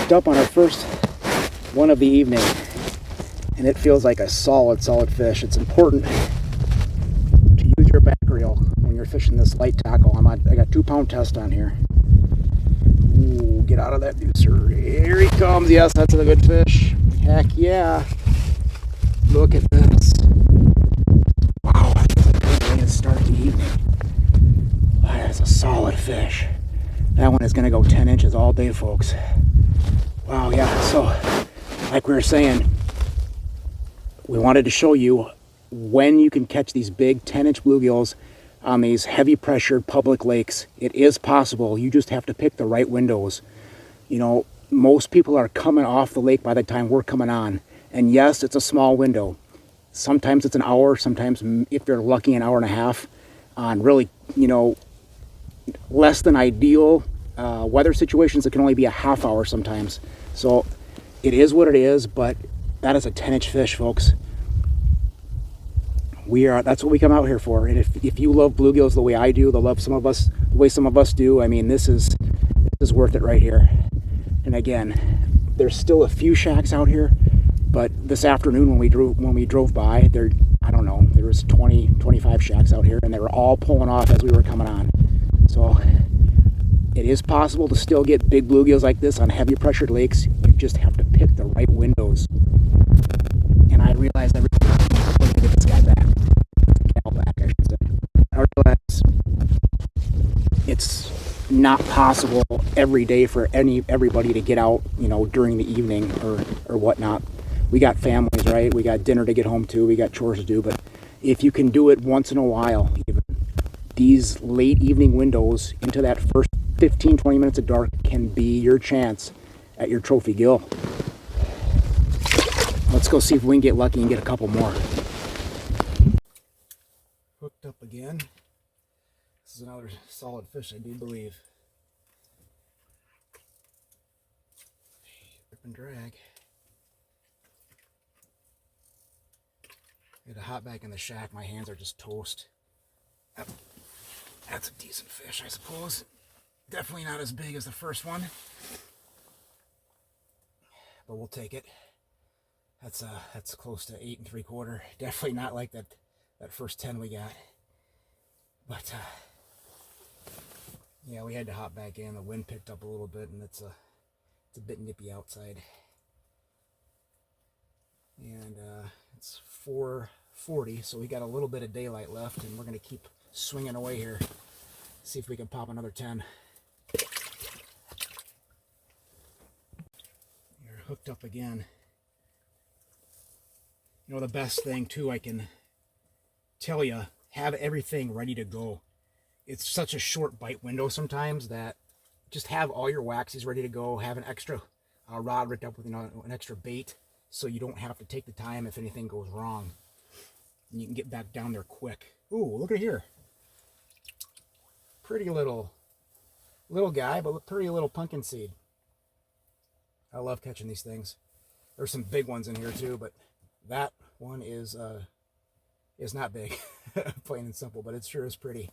hooked up on our first one of the evening, and it feels like a solid fish. It's important to use your back reel when you're fishing this light tackle. I got 2 pound test on here. Ooh, get out of that deucer. Here he comes. Yes, that's a good fish. Heck yeah. Look at this. Wow, that's a good way to start the evening. That is a solid fish. That one is going to go 10 inches all day, folks. Wow, yeah. So, like we were saying, we wanted to show you when you can catch these big 10-inch bluegills on these heavy pressured public lakes. It is possible. You just have to pick the right windows. You know, most people are coming off the lake by the time we're coming on. And yes, it's a small window. Sometimes it's an hour, sometimes, if you're lucky, an hour and a half on really, you know, less than ideal weather situations. It can only be a half hour sometimes. So it is what it is, but that is a 10-inch fish, folks. That's what we come out here for. And if you love bluegills the way I do, the way some of us do, I mean, this is worth it right here. And again, there's still a few shacks out here, but this afternoon when we drove by, there was 20-25 shacks out here, and they were all pulling off as we were coming on. So it is possible to still get big bluegills like this on heavy pressured lakes. You just have to pick the right windows. And I realized every time I'm going to get this guy back, gal back, I should say. I realize it's not possible every day for everybody to get out, you know, during the evening or whatnot. We got families, right? We got dinner to get home to. We got chores to do. But if you can do it once in a while, even these late evening windows into that first 15-20 minutes of dark can be your chance at your trophy gill. Let's go see if we can get lucky and get a couple more. Hooked up again. This is another solid fish, I do believe. Rip and drag. Get a hot back in the shack. My hands are just toast. That's a decent fish, I suppose. Definitely not as big as the first one, but we'll take it. That's close to 8 3/4. Definitely not like that first 10 we got. But yeah, we had to hop back in. The wind picked up a little bit, and it's a bit nippy outside. And it's 4:40, so we got a little bit of daylight left, and we're gonna keep swinging away here. See if we can pop another 10. You're hooked up again. You know, the best thing too, I can tell you, have everything ready to go. It's such a short bite window sometimes that just have all your waxies ready to go. Have an extra rod rigged up with, you know, an extra bait, so you don't have to take the time if anything goes wrong. And you can get back down there quick. Ooh, look at here. Pretty little guy, but pretty little pumpkin seed. I love catching these things. There's some big ones in here too, but that one is not big, plain and simple, but it sure is pretty.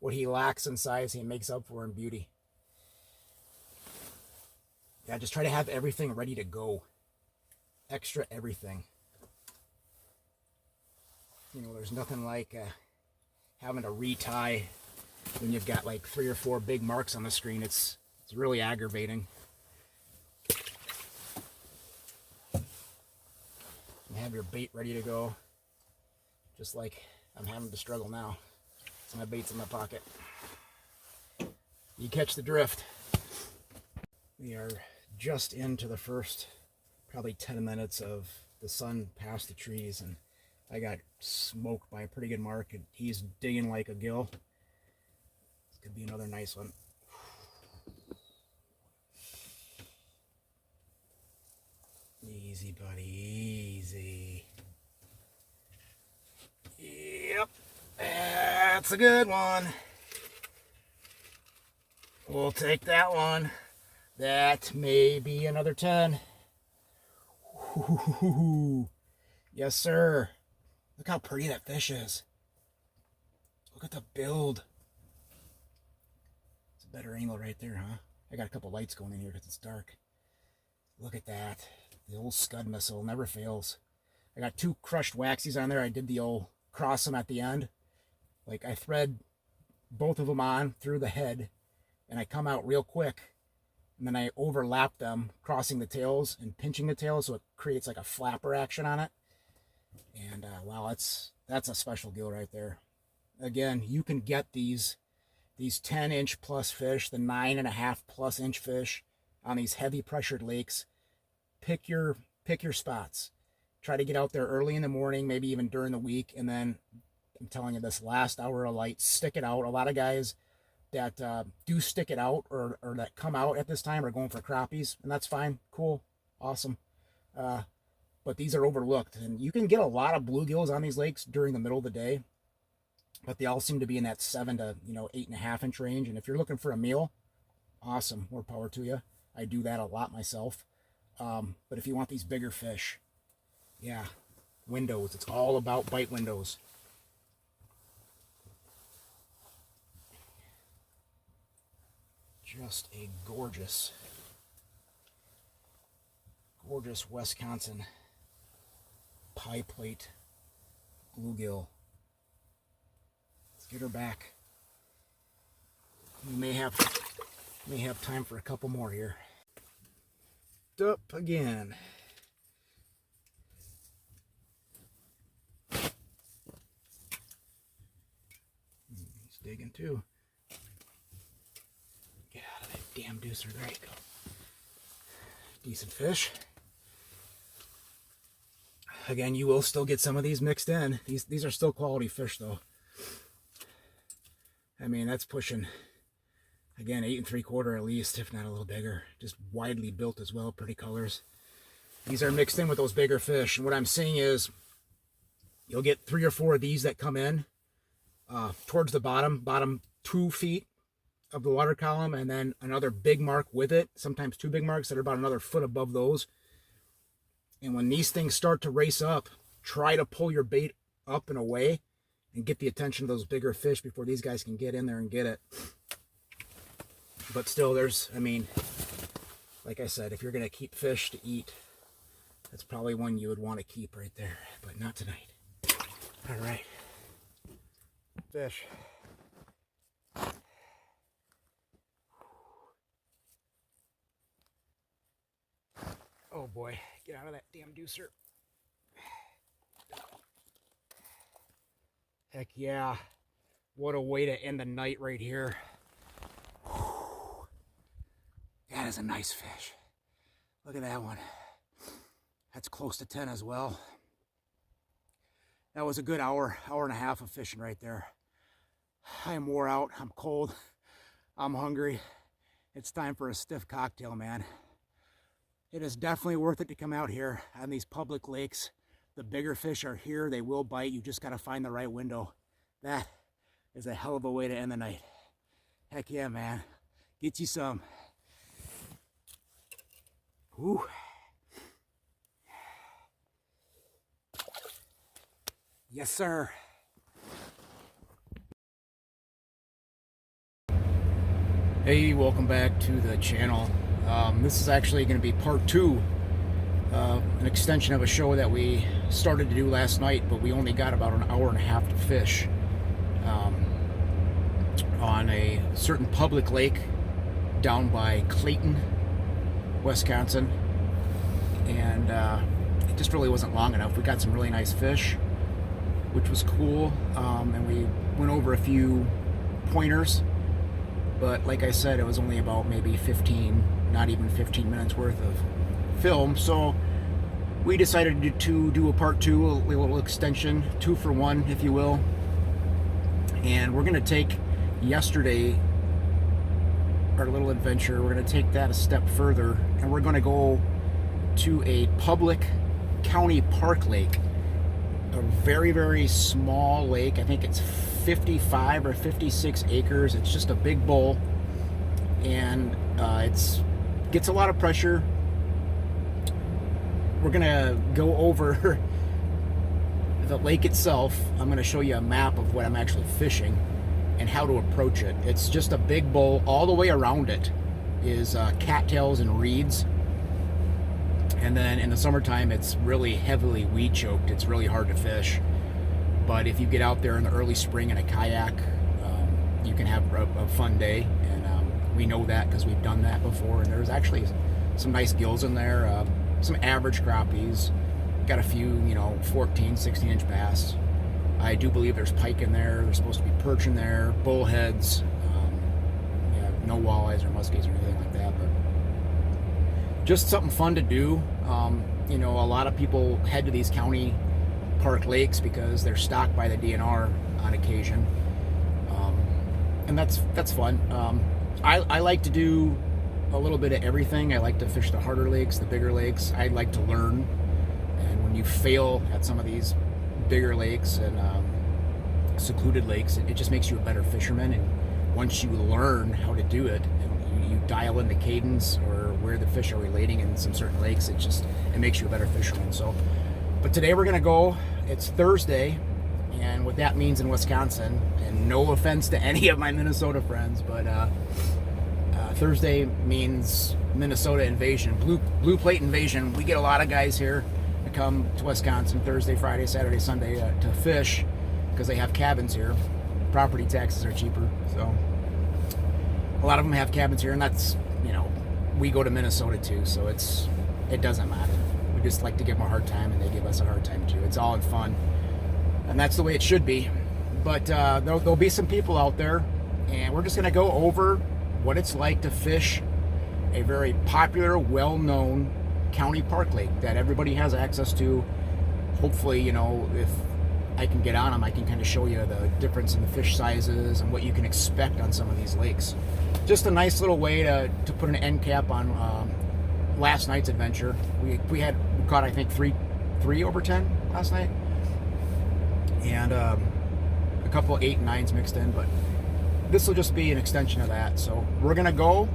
What he lacks in size, he makes up for in beauty. Yeah, just try to have everything ready to go. Extra everything. You know, there's nothing like having to retie when you've got like 3 or 4 big marks on the screen. It's really aggravating. And have your bait ready to go, just like I'm having to struggle now. So my bait's in my pocket. You catch the drift. We are just into the first probably 10 minutes of the sun past the trees, and I got smoked by a pretty good mark, and he's digging like a gill. This could be another nice one. Easy, buddy, easy. Yep, that's a good one. We'll take that one. That may be another 10. Ooh, yes, sir. Look how pretty that fish is. Look at the build. It's a better angle right there, huh? I got a couple lights going in here because it's dark. Look at that. The old Scud missile never fails. I got 2 crushed waxies on there. I did the old cross them at the end. Like I thread both of them on through the head and I come out real quick and then I overlap them, crossing the tails and pinching the tails so it creates like a flapper action on it. And wow, that's a special gill right there. Again, you can get these 10-inch plus fish, the 9.5+ inch fish on these heavy pressured lakes. Pick your spots. Try to get out there early in the morning, maybe even during the week, and then I'm telling you, this last hour of light, stick it out. A lot of guys that do stick it out or that come out at this time are going for crappies, and that's fine, cool, awesome. But these are overlooked, and you can get a lot of bluegills on these lakes during the middle of the day, but they all seem to be in that 7 to 8.5 inch range. And if you're looking for a meal, awesome, more power to you. I do that a lot myself. But if you want these bigger fish, yeah, windows. It's all about bite windows. Just a gorgeous Wisconsin pie plate bluegill. Let's get her back. We may have time for a couple more here. Up again. He's digging too. Get out of that damn deucer. There you go. Decent fish. Again, you will still get some of these mixed in. These are still quality fish though. I mean, that's pushing, again, 8 3/4 at least, if not a little bigger. Just widely built as well, pretty colors. These are mixed in with those bigger fish. And what I'm seeing is you'll get 3 or 4 of these that come in towards the bottom 2 feet of the water column, and then another big mark with it, sometimes 2 big marks that are about another foot above those. And when these things start to race up, try to pull your bait up and away and get the attention of those bigger fish before these guys can get in there and get it. But still, I mean, like I said, if you're going to keep fish to eat, that's probably one you would want to keep right there, but not tonight. All right. Fish. Oh boy, get out of that damn deucer. Heck yeah. What a way to end the night right here. That is a nice fish. Look at that one. That's close to 10 as well. That was a good hour and a half of fishing right there. I am wore out. I'm cold. I'm hungry. It's time for a stiff cocktail, man. It is definitely worth it to come out here on these public lakes. The bigger fish are here. They will bite. You just got to find the right window. That is a hell of a way to end the night. Heck yeah, man. Get you some. Ooh. Yes, sir. Hey, welcome back to the channel. This is actually going to be part 2, an extension of a show that we started to do last night, but we only got about an hour and a half to fish on a certain public lake down by Clayton, Wisconsin, and it just really wasn't long enough. We got some really nice fish, which was cool, and we went over a few pointers, but like I said, it was only about maybe 15, not even 15 minutes worth of film, so we decided to do a part 2, a little extension, 2 for 1, if you will. And we're going to take yesterday, our little adventure, we're going to take that a step further, and we're going to go to a public county park lake, a very, very small lake. I think it's 55 or 56 acres. It's just a big bowl, and it's gets a lot of pressure. We're gonna go over the lake itself. I'm gonna show you a map of what I'm actually fishing and how to approach it. It's just a big bowl. All the way around it is cattails and reeds, And then in the summertime, it's really heavily weed choked. It's really hard to fish. But if you get out there in the early spring in a kayak, you can have a fun day. And we know that because we've done that before. And there's actually some nice gills in there, some average crappies, got a few, 14, 16-inch bass. I do believe there's pike in there. There's supposed to be perch in there, bullheads. No walleyes or muskies or anything like that, but just something fun to do. A lot of people head to these county park lakes because they're stocked by the DNR on occasion, and that's fun. I like to do a little bit of everything. I like to fish the harder lakes, the bigger lakes. I like to learn, and when you fail at some of these bigger lakes and secluded lakes, it just makes you a better fisherman. And once you learn how to do it, and you dial in the cadence or where the fish are relating in some certain lakes, it makes you a better fisherman. So, but today we're gonna go. It's Thursday, and what that means in Wisconsin, and no offense to any of my Minnesota friends, but Thursday means Minnesota invasion, blue plate invasion. We get a lot of guys here to come to Wisconsin Thursday, Friday, Saturday, Sunday to fish because they have cabins here. Property taxes are cheaper, so a lot of them have cabins here, and that's, we go to Minnesota too, so it doesn't matter. We just like to give them a hard time, and they give us a hard time too. It's all in fun, and that's the way it should be. But there'll be some people out there, and we're just going to go over what it's like to fish a very popular, well-known county park lake that everybody has access to. Hopefully, if I can get on them, I can kind of show you the difference in the fish sizes and what you can expect on some of these lakes. Just a nice little way to put an end cap on last night's adventure. We caught, I think, three over 10 last night, and a couple of 8 and 9s mixed in, but this will just be an extension of that. So we're gonna go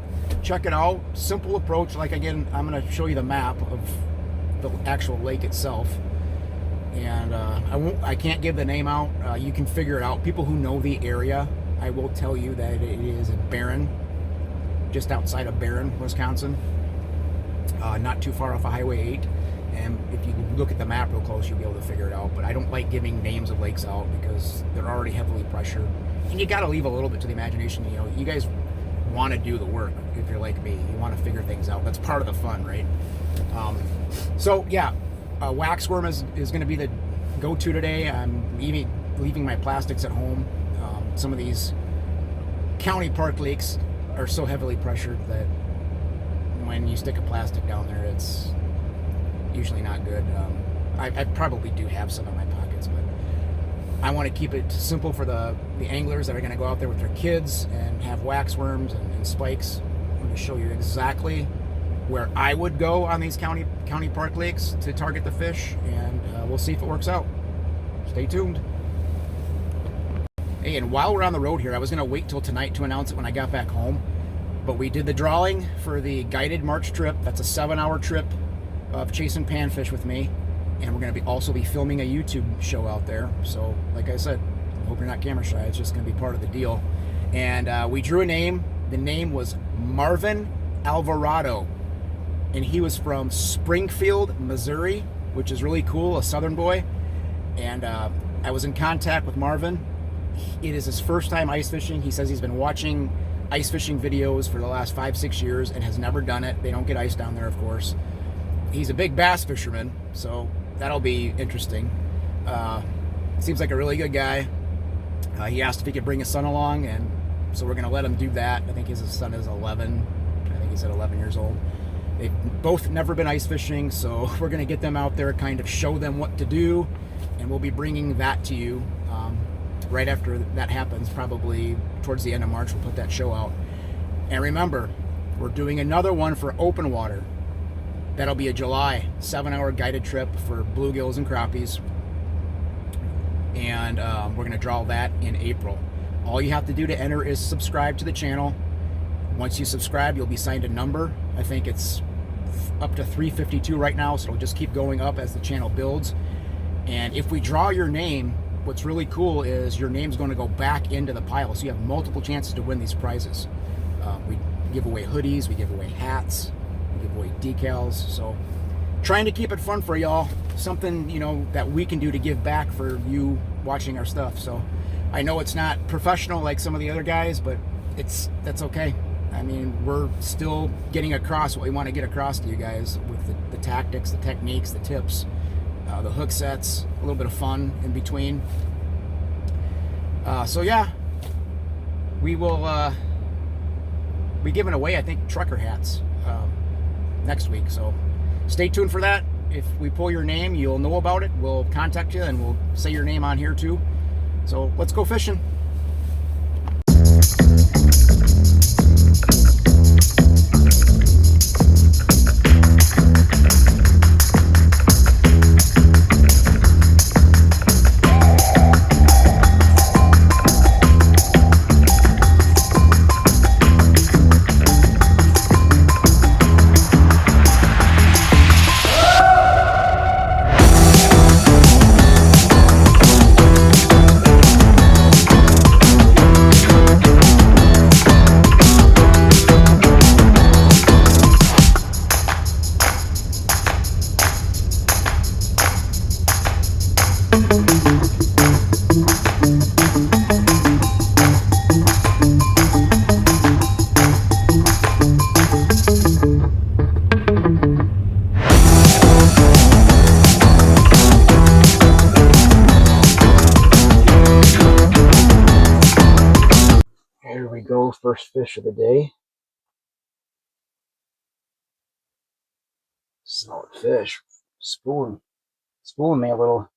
check it out. Simple approach. Like, again, I'm gonna show you the map of the actual lake itself. And I can't give the name out. You can figure it out. People who know the area, I will tell you that it is in Barron, just outside of Barron, Wisconsin, not too far off of Highway 8. And if you look at the map real close, you'll be able to figure it out. But I don't like giving names of lakes out because they're already heavily pressured. And you got to leave a little bit to the imagination. You guys want to do the work if you're like me. You want to figure things out. That's part of the fun, right? So yeah. Waxworm is going to be the go-to today. I'm leaving my plastics at home. Some of these county park lakes are so heavily pressured that when you stick a plastic down there, it's usually not good. I probably do have some in my pockets, but I want to keep it simple for the anglers that are going to go out there with their kids and have waxworms and spikes. I'm going to show you exactly where I would go on these county park lakes to target the fish, and we'll see if it works out. Stay tuned. Hey, and while we're on the road here, I was going to wait till tonight to announce it when I got back home, but we did the drawing for the guided March trip. That's a 7-hour trip of chasing panfish with me, and we're going to also be filming a YouTube show out there. So, like I said, I hope you're not camera shy. It's just going to be part of the deal. And we drew a name. The name was Marvin Alvarado. And he was from Springfield, Missouri, which is really cool, a southern boy. And I was in contact with Marvin. It is his first time ice fishing. He says he's been watching ice fishing videos for the last 5-6 years and has never done it. They don't get ice down there, of course. He's a big bass fisherman, so that'll be interesting. Seems like a really good guy. He asked if he could bring his son along, and so we're going to let him do that. I think his son is 11. I think he said 11 years old. They've both never been ice fishing, so we're going to get them out there, kind of show them what to do, and we'll be bringing that to you right after that happens. Probably towards the end of March, we'll put that show out. And remember, we're doing another one for open water. That'll be a July 7-hour guided trip for bluegills and crappies, and we're going to draw that in April. All you have to do to enter is subscribe to the channel. Once you subscribe, you'll be signed a number. I think it's up to 352 right now, so it'll just keep going up as the channel builds. And if we draw your name, what's really cool is your name's going to go back into the pile, so you have multiple chances to win these prizes. We give away hoodies, we give away hats, we give away decals. So trying to keep it fun for y'all. Something, you know, that we can do to give back for you watching our stuff. So I know it's not professional like some of the other guys, but that's okay. I mean, we're still getting across what we want to get across to you guys with the tactics, the techniques, the tips, the hook sets, a little bit of fun in between. So yeah, we will be giving away, I think, trucker hats next week. So stay tuned for that. If we pull your name, you'll know about it. We'll contact you and we'll say your name on here too. So let's go fishing. Here we go, first fish of the day. Solid fish. Spooling me a little.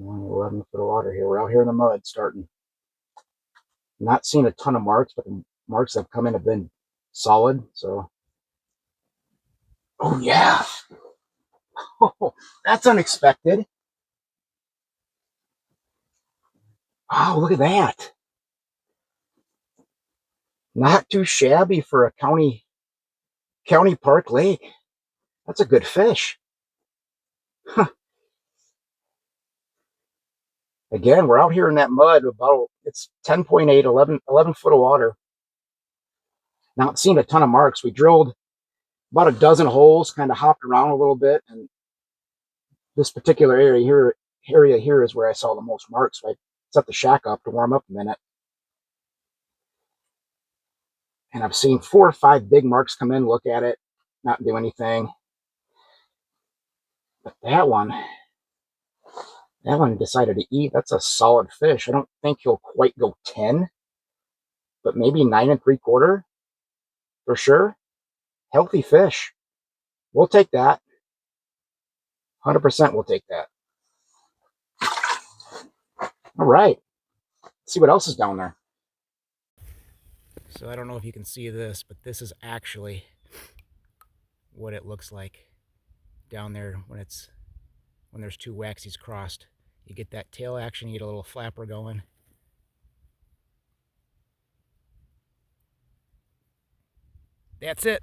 Only 11 foot of water here. We're out here in the mud starting. Not seeing a ton of marks, but the marks that have come in have been solid. So, oh yeah. Oh, that's unexpected. Oh, look at that. Not too shabby for a county park lake. That's a good fish. Huh. Again, we're out here in that mud. It's 10.8, 11 foot of water. Not seeing a ton of marks. We drilled about a dozen holes, kind of hopped around a little bit, and this particular area here is where I saw the most marks. So I set the shack up to warm up a minute. And I've seen 4 or 5 big marks come in, look at it, not do anything. But that one decided to eat. That's a solid fish. I don't think he'll quite go 10, but maybe 9 3/4 for sure. Healthy fish. We'll take that. 100% we'll take that. All right. Let's see what else is down there. So I don't know if you can see this, but this is actually what it looks like down there when there's 2 waxies crossed. You get that tail action, you get a little flapper going. That's it.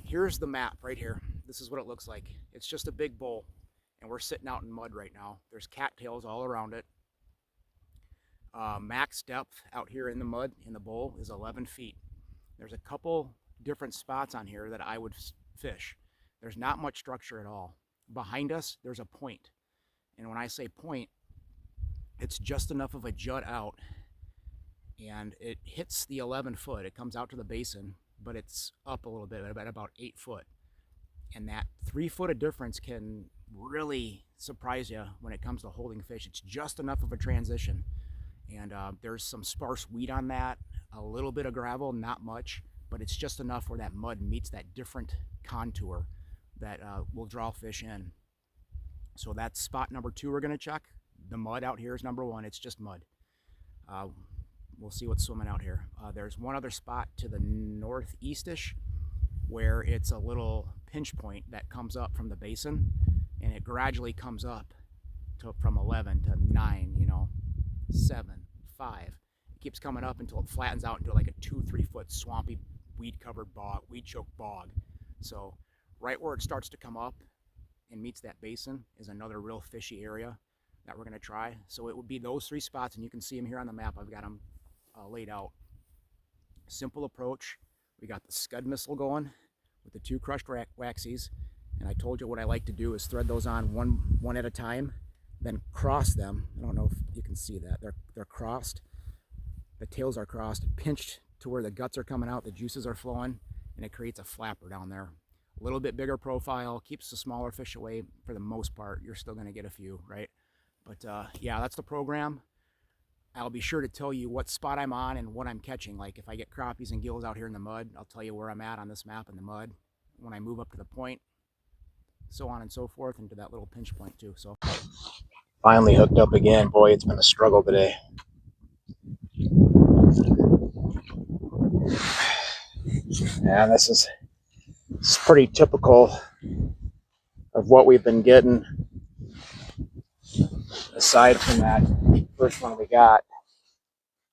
Here's the map right here. This is what it looks like. It's just a big bowl, and we're sitting out in mud right now. There's cattails all around it. Max depth out here in the mud in the bowl is 11 feet. There's a couple different spots on here that I would fish. There's not much structure at all. Behind us, there's a point. And when I say point, it's just enough of a jut out, and it hits the 11 foot. It comes out to the basin, but it's up a little bit at about 8 foot. And that 3 foot of difference can really surprise you when it comes to holding fish. It's just enough of a transition. And there's some sparse weed on that, a little bit of gravel, not much, but it's just enough where that mud meets that different contour that will draw fish in. So that's spot number 2 we're going to check. The mud out here is number 1. It's just mud. We'll see what's swimming out here. There's one other spot to the northeastish where it's a little pinch point that comes up from the basin, and it gradually comes up from 11 to 9, 7, 5. It keeps coming up until it flattens out into like a 2-3 foot swampy weed-covered bog, weed-choked bog. So right where it starts to come up and meets that basin is another real fishy area that we're going to try. So it would be those 3 spots, and you can see them here on the map. I've got them laid out. Simple approach. We got the Scud missile going with the 2 crushed waxies. And I told you what I like to do is thread those on one at a time, then cross them. I don't know if you can see that. They're crossed. The tails are crossed, pinched to where the guts are coming out, the juices are flowing, and it creates a flapper down there. A little bit bigger profile, keeps the smaller fish away for the most part. You're still going to get a few, right? But yeah, that's the program. I'll be sure to tell you what spot I'm on and what I'm catching. Like if I get crappies and gills out here in the mud, I'll tell you where I'm at on this map in the mud. When I move up to the point, so on and so forth, and to that little pinch point too. So finally hooked up again. Boy, it's been a struggle today. Yeah, this is pretty typical of what we've been getting. Aside from that first one we got,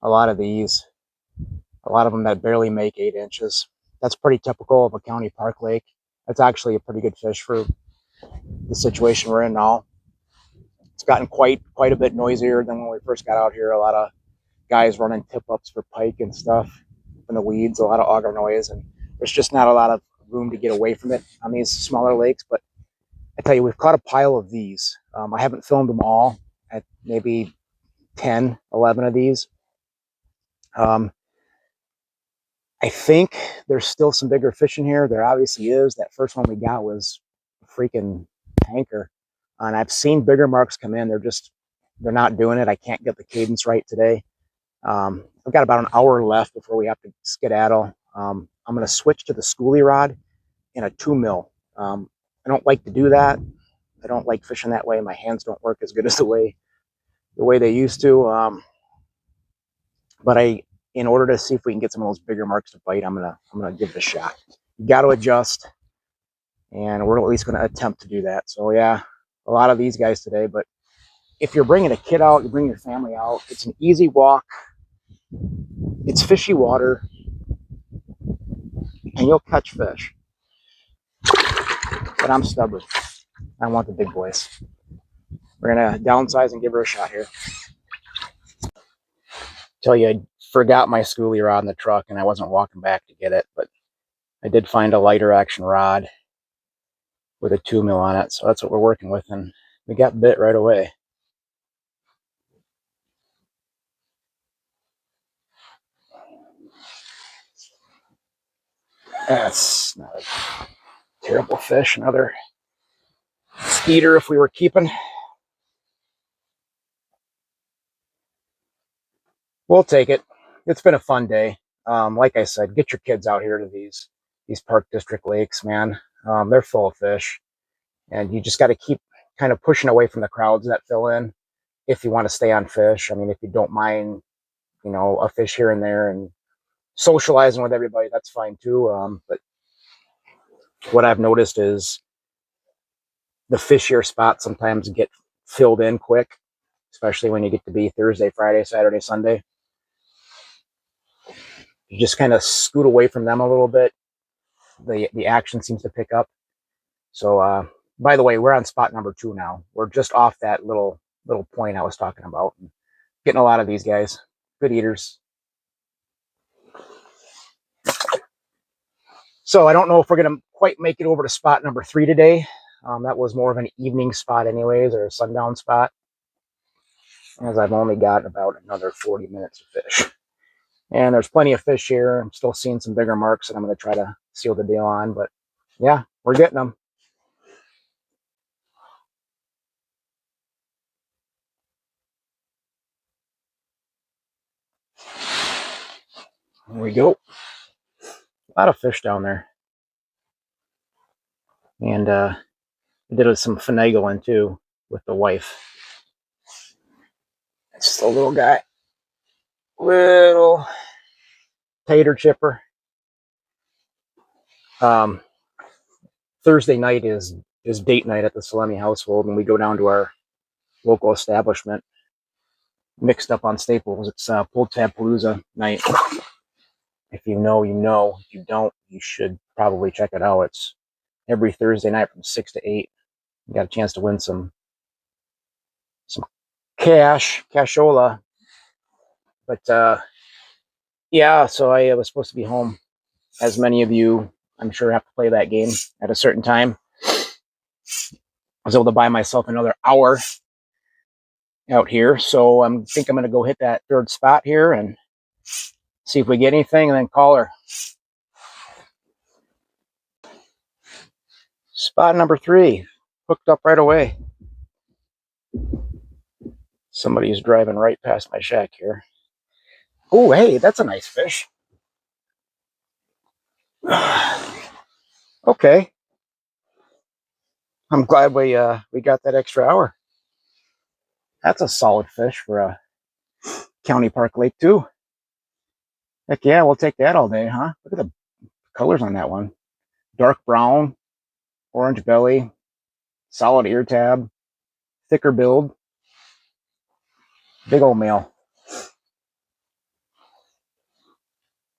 a lot of them that barely make 8 inches. That's pretty typical of a county park lake. That's actually a pretty good fish for the situation we're in now. It's gotten quite a bit noisier than when we first got out here. A lot of guys running tip-ups for pike and stuff in the weeds, a lot of auger noise, and there's just not a lot of room to get away from it on these smaller lakes. But I tell you, we've caught a pile of these. I haven't filmed them all, at maybe 10, 11 of these. I think there's still some bigger fish in here. There obviously is. That first one we got was a freaking tanker. And I've seen bigger marks come in. They're not doing it. I can't get the cadence right today. I've got about an hour left before we have to skedaddle. I'm going to switch to the schoolie rod in a 2 mil. I don't like to do that. I don't like fishing that way. My hands don't work as good as the way they used to. But in order to see if we can get some of those bigger marks to bite, I'm gonna give it a shot. You got to adjust, and we're at least going to attempt to do that. So yeah, a lot of these guys today. But if you're bringing a kid out, you bring your family out. It's an easy walk. It's fishy water, and you'll catch fish. But I'm stubborn. I want the big boys. We're gonna downsize and give her a shot here. Tell you, I forgot my schoolie rod in the truck, and I wasn't walking back to get it, but I did find a lighter action rod with a 2 mil on it, so that's what we're working with, and we got bit right away. That's not a terrible fish. Another skeeter if we were keeping. We'll take it. It's been a fun day. Like I said, get your kids out here to these Park District lakes, man. They're full of fish, and you just got to keep kind of pushing away from the crowds that fill in if you want to stay on fish. I mean, if you don't mind, a fish here and there and socializing with everybody, that's fine too. But what I've noticed is the fishier spots sometimes get filled in quick, especially when you get to be Thursday, Friday, Saturday, Sunday. You just kind of scoot away from them a little bit. The action seems to pick up. So, by the way, we're on spot number 2 now. We're just off that little point I was talking about. Getting a lot of these guys. Good eaters. So I don't know if we're going to quite make it over to spot number 3 today. That was more of an evening spot anyways, or a sundown spot, as I've only got about another 40 minutes of fish. And there's plenty of fish here. I'm still seeing some bigger marks that I'm going to try to seal the deal on. But yeah, we're getting them. There we go. A lot of fish down there. And I did some finagling too with the wife. It's just a little guy. Little tater chipper. Thursday night is date night at the Salemi household, and we go down to our local establishment, mixed up on Staples. It's Pull Tab Palooza night. If you know, you know. If you don't, you should probably check it out. It's every Thursday night from 6 to 8. You got a chance to win some cashola. But yeah, so I was supposed to be home as many of you, I'm sure, have to play that game at a certain time. I was able to buy myself another hour out here, so I think I'm going to go hit that third spot here and see if we get anything, and then call her. Spot number 3, hooked up right away. Somebody's driving right past my shack here. Oh, hey, that's a nice fish. Okay. I'm glad we got that extra hour. That's a solid fish for a county park lake too. Heck yeah, we'll take that all day, huh? Look at the colors on that one. Dark brown, orange belly, solid ear tab, thicker build, big old male.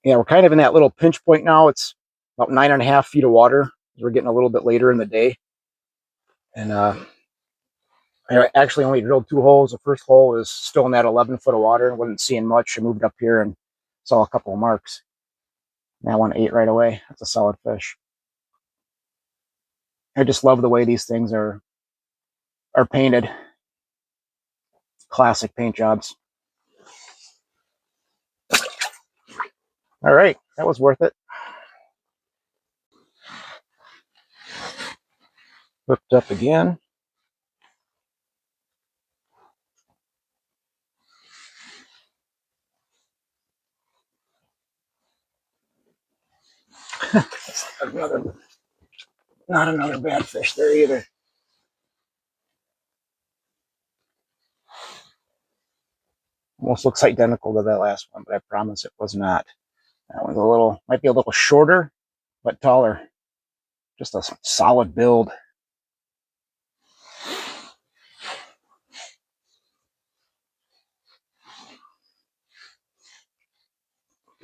Yeah, we're kind of in that little pinch point now. It's about 9.5 feet of water. We're getting a little bit later in the day. And I actually only drilled 2 holes. The first hole is still in that 11 foot of water. I wasn't seeing much. I moved up here and saw a couple of marks. That one ate right away. That's a solid fish. I just love the way these things are painted. Classic paint jobs. All right, that was worth it. Hooked up again. Not another bad fish there either. Almost looks identical to that last one, but I promise it was not. That one's might be a little shorter, but taller. Just a solid build.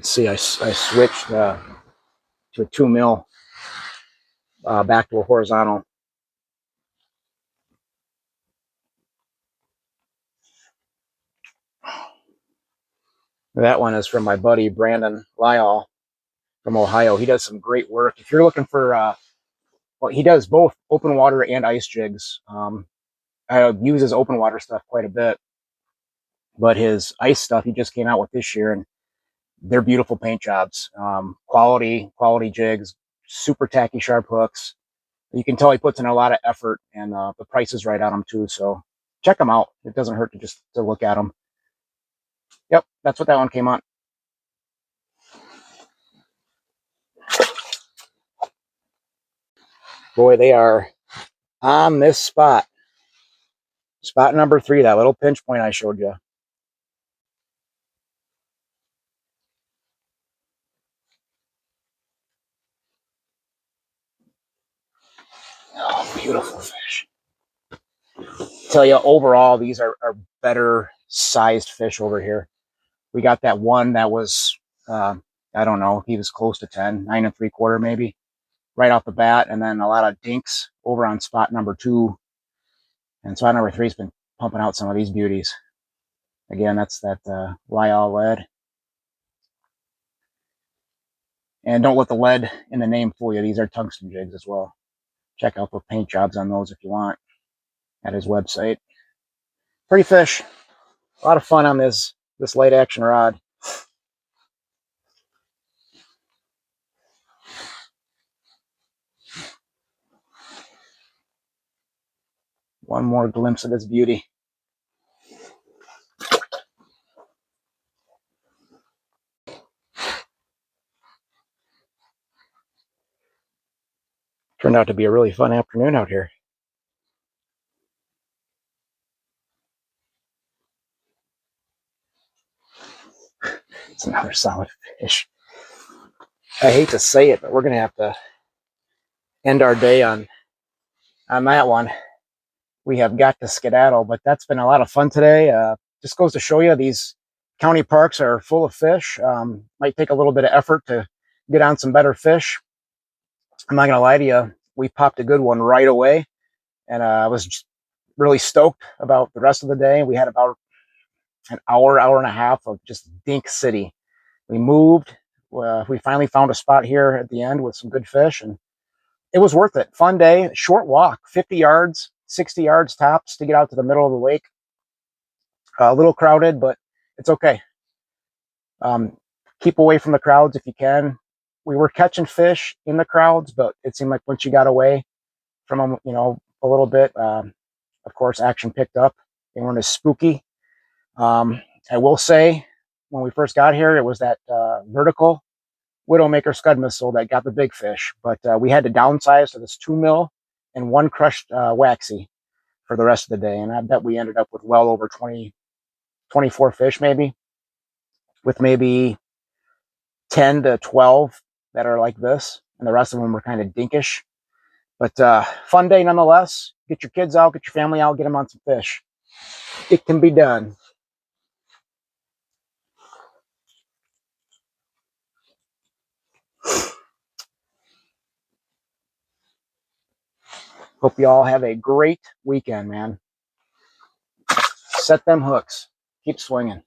See, I switched to a 2 mil back to a horizontal. That one is from my buddy Brandon Lyall from Ohio. He does some great work. If you're looking for, well, he does both open water and ice jigs. I use his open water stuff quite a bit, but his ice stuff he just came out with this year, and they're beautiful paint jobs. Quality jigs, super tacky sharp hooks. You can tell he puts in a lot of effort, and the price is right on them too. So check them out. It doesn't hurt to look at them. Yep, that's what that one came on. Boy, they are on this spot. Spot number 3, that little pinch point I showed you. Oh, beautiful fish. Tell you, overall, these are better sized fish over here. We got that one that was, I don't know, he was close to 10, 9 3/4 maybe, right off the bat. And then a lot of dinks over on spot number 2. And spot number 3's been pumping out some of these beauties. Again, that's that Lyall lead. And don't let the lead in the name fool you. These are tungsten jigs as well. Check out the paint jobs on those if you want at his website. Pretty fish. A lot of fun on this light action rod. One more glimpse of this beauty. Turned out to be a really fun afternoon out here. It's another solid fish. I hate to say it, but we're going to have to end our day on that one. We have got to skedaddle, but that's been a lot of fun today. Just goes to show you these county parks are full of fish. Might take a little bit of effort to get on some better fish. I'm not going to lie to you. We popped a good one right away, and I was just really stoked about the rest of the day. We had about an hour and a half of just Dink City. We moved, We finally found a spot here at the end with some good fish, and it was worth it. Fun day, short walk, 50 yards, 60 yards tops to get out to the middle of the lake. A little crowded, but it's okay. Keep away from the crowds if you can. We were catching fish in the crowds, but it seemed like once you got away from them, a little bit, of course, action picked up. They weren't as spooky. I will say, when we first got here, it was that vertical Widowmaker scud missile that got the big fish, but we had to downsize to this 2 mil and one crushed waxy for the rest of the day. And I bet we ended up with well over 20, 24 fish, maybe, with maybe 10 to 12 that are like this. And the rest of them were kind of dinkish. But fun day nonetheless. Get your kids out, get your family out, get them on some fish. It can be done. Hope you all have a great weekend, man. Set them hooks. Keep swinging.